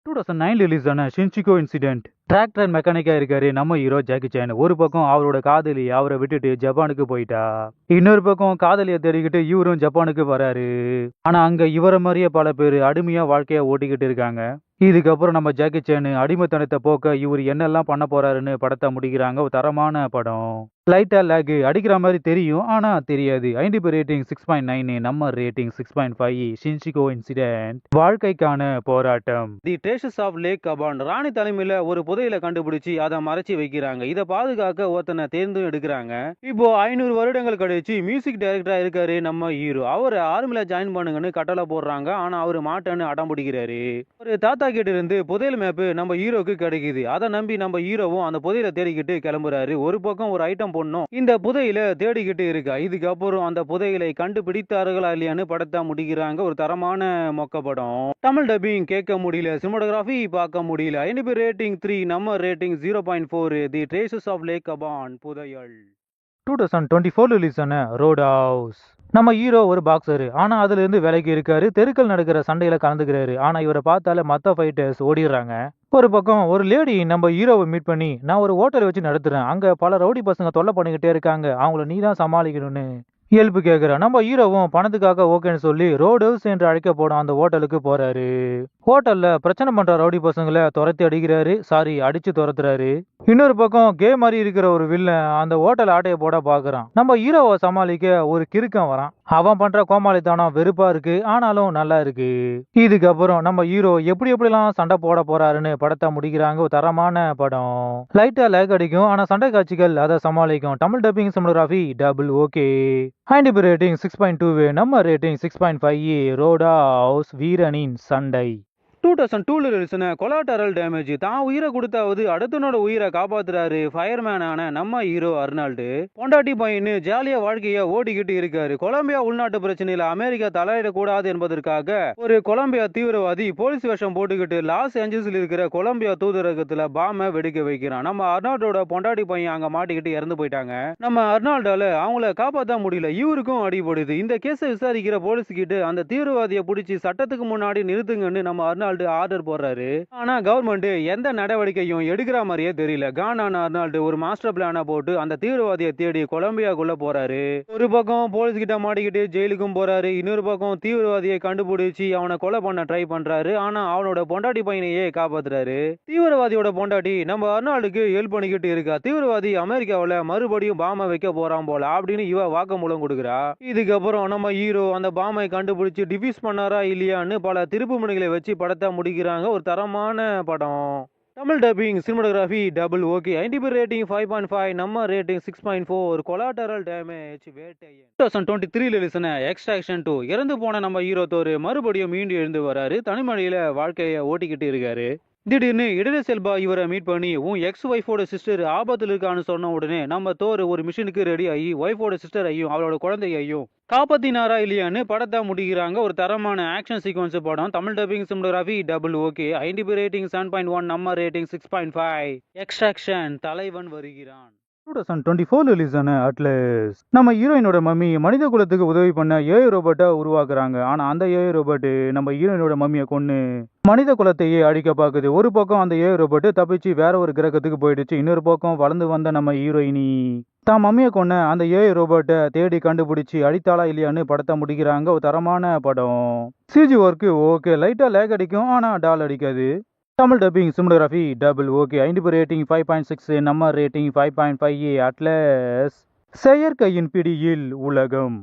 2009 release ஆன ஷின்சிகோ incident. Tractor மெக்கானிக்கா இருக்காரு நம்ம ஹீரோ ஜாக்கி சான். ஒரு பக்கம் அவரோட காதலி அவரை விட்டுட்டு ஜப்பானுக்கு போயிட்டா, இன்னொரு பக்கம் காதலியை தேடிக்கிட்டு இவரும் ஜப்பானுக்கு வராரு. ஆனா அங்க இவரை மாதிரியே பல பேர் அடிமையா வாழ்க்கைய ஓட்டிக்கிட்டு இருக்காங்க. இதுக்கப்புறம் நம்ம ஜாக்கி சான் அடிமைத்தனத்தை போக்க இவர் என்னெல்லாம் பண்ண போறாருன்னு படத்தை முடிக்கிறாங்க. ஒரு தரமான படம். லைட்டா லேக் அடிக்கிற மாதிரி தெரியும், ஆனா தெரியாது. ஐஎன்டிபி ரேட்டிங் 6.9, நம்ம ரேட்டிங் 6.5. ஷின்சிகோ இன்சிடென்ட் வாழ்க்கைக்கான போராட்டம். தி ட்ரேஷஸ் ஆஃப் லேக் கபான். ராணி தலைமையில ஒரு புதையலை கண்டுபிடிச்சு அதை மறைச்சு வைக்கிறாங்க. இதை பாதுகாக்க ஒருத்தனை தேர்ந்தும் எடுக்கிறாங்க. இப்போ 500 வருடங்கள் கழிச்சு மியூசிக் டைரக்டரா இருக்காரு நம்ம ஹீரோ. அவர் ஆர்மில ஜாயின் பண்ணுங்கன்னு கட்டளை போடுறாங்க. ஆனா அவரு மாட்டேன்னு அடம் பிடிக்கிறாரு. ஒரு தாத்தா கிட்ட இருந்து புதையல் மேப்பு நம்ம ஹீரோக்கு கிடைக்குது. அதை நம்பி நம்ம ஹீரோவும் அந்த புதையலை தேடிக்கிட்டு கிளம்புறாரு. ஒரு பக்கம் ஒரு ஐட்டம் பொண்ணும் இந்த புதையலை தேடிக்கிட்டு இருக்கா. இதுக்கப்புறம் அந்த புதையலை கண்டுபிடித்தார்களா இல்லையான்னு படத்தை முடிக்கிறாங்க. ஒரு தரமான மொக்க படம். தமிழ் டப்பிங் கேட்க முடியல, சினிமாட்டோகிராஃபி பார்க்க முடியல. ஐஎன்டிபி ரேட்டிங் 3, நம்ம rating 0.4. The traces of lake Kaban புதையல். 2024 ரிலீஸ் ஆன ரோட் ஹவுஸ். நம்ம ஹீரோ ஒரு பாக்ஸரு, ஆனா அதுல இருந்து விலைக்கு இருக்காரு. தெருக்கள் நடக்கிற சண்டையில கலந்துக்கிறாரு. ஆனா இவரை பார்த்தால மத்த ஃபைட்டர்ஸ் ஓடிடுறாங்க. ஒரு பக்கம் ஒரு லேடி நம்ம ஹீரோவை மீட் பண்ணி, நான் ஒரு ஹோட்டல் வச்சு நடத்துறேன், அங்க பல ரவுடி பசங்க தொல்லை பண்ணிக்கிட்டே இருக்காங்க, அவங்கள நீ தான் சமாளிக்கணும்னு ஹெல்ப் கேட்குறான். நம்ம ஹீரோவும் பணத்துக்காக ஓகேன்னு சொல்லி ரோட் ஹவுஸ் என்று அழைக்கப்படும் அந்த ஹோட்டலுக்கு போறாரு. ஹோட்டல்ல பிரச்சனை பண்ற ரவுடி பசங்களை துரத்தி அடிக்கிறாரு, சாரி அடிச்சு துரத்துறாரு. இன்னொரு பக்கம் கே மாதிரி இருக்கிற ஒரு வில்லன் அந்த ஹோட்டல் ஆட்டையை போட பாக்குறான். நம்ம ஹீரோவை சமாளிக்க ஒரு கிறுக்கன் வரான். அவன் பண்ற கோமாளித்தனம் வெறுப்பா இருக்கு, ஆனாலும் நல்லா இருக்கு. இதுக்கப்புறம் நம்ம ஹீரோ எப்படி எப்படிலாம் சண்டை போட போறாருன்னு படத்தை முடிக்கிறாங்க. ஒரு தரமான படம். லைட்டா லேக் அடிக்கும், ஆனா சண்டை காட்சிகள் அதை சமாளிக்கும். Tamil dubbing cinematography double okay. IMDb rating 6.2, நம்ம ரேட்டிங் 6.5. ரோட் ஹவுஸ் வீரனின் சண்டை. 2002 ரிலீஸ் ஆன கொலாட்டரல் டேமேஜ். தான் உயிரை கொடுத்தாவது அடுத்தனோட உயிரை காப்பாத்துறாரு ஃபயர்மேன் ஆன நம்ம ஹீரோ அர்னால்டு. பொண்டாட்டி பையனு ஜாலியா வாழ்க்கைய ஓடிக்கிட்டு இருக்காரு. கொலம்பியா உள்நாட்டு பிரச்சனையில அமெரிக்கா தலையிடக்கூடாது என்பதற்காக ஒரு கொலம்பியா தீவிரவாதி போலீஸ் வேஷம் போட்டுக்கிட்டு லாஸ் ஏஞ்சல்ஸ்ல இருக்கிற கொலம்பியா தூதரகத்துல பாம வெடிக்க வைக்கிறான். நம்ம அர்னால்டோட பொண்டாட்டி பையன் அங்க மாட்டிக்கிட்டு இறந்து போயிட்டாங்க. நம்ம அர்னால்டால அவங்கள காப்பாற்ற முடியல, இவருக்கும் அடிபடுது. இந்த கேஸை விசாரிக்கிற போலீஸ் கிட்ட அந்த தீவிரவாதியை பிடிச்சி சட்டத்துக்கு முன்னாடி நிறுத்துங்கன்னு நம்ம அர்னால்டு ஆர்டர் போடுறாரு. ஆனா கவர்மெண்ட் எந்த நடவடிக்கையும் எடுக்கிற மாதிரியே தெரியல. கானான அர்னால்டு ஒரு மாஸ்டர் பிளான போட்டு அந்த தீவிரவாதியை தேடி கொலம்பியாக்குள்ள போறாரு. ஒரு பக்கம் போலீஸ் கிட்ட மாட்டிக்கிட்டு ஜெயிலுக்கும் போறாரு. இன்னொரு பக்கம் தீவிரவாதியை கண்டுபிடிச்சு அவனை கொலை பண்ண ட்ரை பண்றாரு. ஆனா அவனோட பொண்டாட்டி பையனையே காப்பாத்துறாரு. தீவிரவாதியோட பொண்டாட்டி நம்ம அர்னால்டுக்கு ஹெல்ப் பண்ணிக்கிட்டு இருக்கா. தீவிரவாதி அமெரிக்காவில் மறுபடியும் பாம வைக்க போறான் போல அப்படின்னு இவ வாக்குமூலம் கொடுக்குறா. இதுக்கப்புறம் நம்ம ஹீரோ அந்த பாமை கண்டுபிடிச்சு டிஃபியூஸ் பண்ணாரா இல்லையான்னு பல திருப்பு முனைகளை வச்சு படத்தை முடிக்கிறாங்க. ஒரு தரமான படம். Tamil dubbing cinematography double okay. IMDb rating 5.5, நம்ம rating 6.4. Collateral damage Vettaiyan. 2023 release ஆன எக்ஸ்ட்ராக்ஷன் 2. இறந்து போன நம்ம ஹீரோ தோர் மறுபடியும் மீண்டு எழுந்து வராரு. தனிமழையில வாழ்க்கைய ஓட்டிக்கிட்டு இருக்காரு. திடீர்னு இடரே செல்பா இவரை மீட் பண்ணி, உன் எக்ஸ் ஒய்ஃபோட சிஸ்டர் ஆபத்தில் இருக்கான்னு சொன்ன உடனே நம்ம தோர் ஒரு மிஷினுக்கு ரெடி ஆகி ஒய்ஃபோட சிஸ்டரையும் அவளோட குழந்தையையும் காப்பாத்தினாரா இல்லையான்னு படத்தை முடிக்கிறாங்க. ஒரு தரமான ஆக்ஷன் சீக்வன்ஸ் படம். Tamil dubbing cinematography double okay. IMDb rating 7.1, நம்ம ரேட்டிங் 6.5. எக்ஸ்ட்ராக்ஷன் தலைவன் வருகிறான். 2024 ரிலீஸ் ஆன அட்லஸ். நம்ம ஹீரோயினோட மம்மி மனித குலத்துக்கு உதவி பண்ண ஏஐ ரோபோட்டை உருவாக்குறாங்க. ஆனா அந்த ஏஐ ரோபோட் நம்ம ஹீரோயினோட மம்மியை கொன்னு மனித குலத்தையே அழிக்க பாக்குது. ஒரு பக்கம் அந்த ஏஐ ரோபோட் தப்பிச்சு வேற ஒரு கிரகத்துக்கு போயிடுச்சு. இன்னொரு பக்கம் வளர்ந்து வந்த நம்ம ஹீரோயினி தான் மம்மியை கொன்ன அந்த ஏஐ ரோபோட்டை தேடி கண்டுபிடிச்சு அடித்தாளா இல்லையான்னு படத்தை முடிக்கிறாங்க. ஒரு தரமான படம். CG work okay. லைட்டா லேக் அடிக்கும், ஆனா டால் அடிக்காது. Tamil dubbing cinematography double okay. IMDb rating 5.6, நம்ம ரேட்டிங் 5.5. அட்லஸ் செயற்கையின் பிடியில் உலகம்.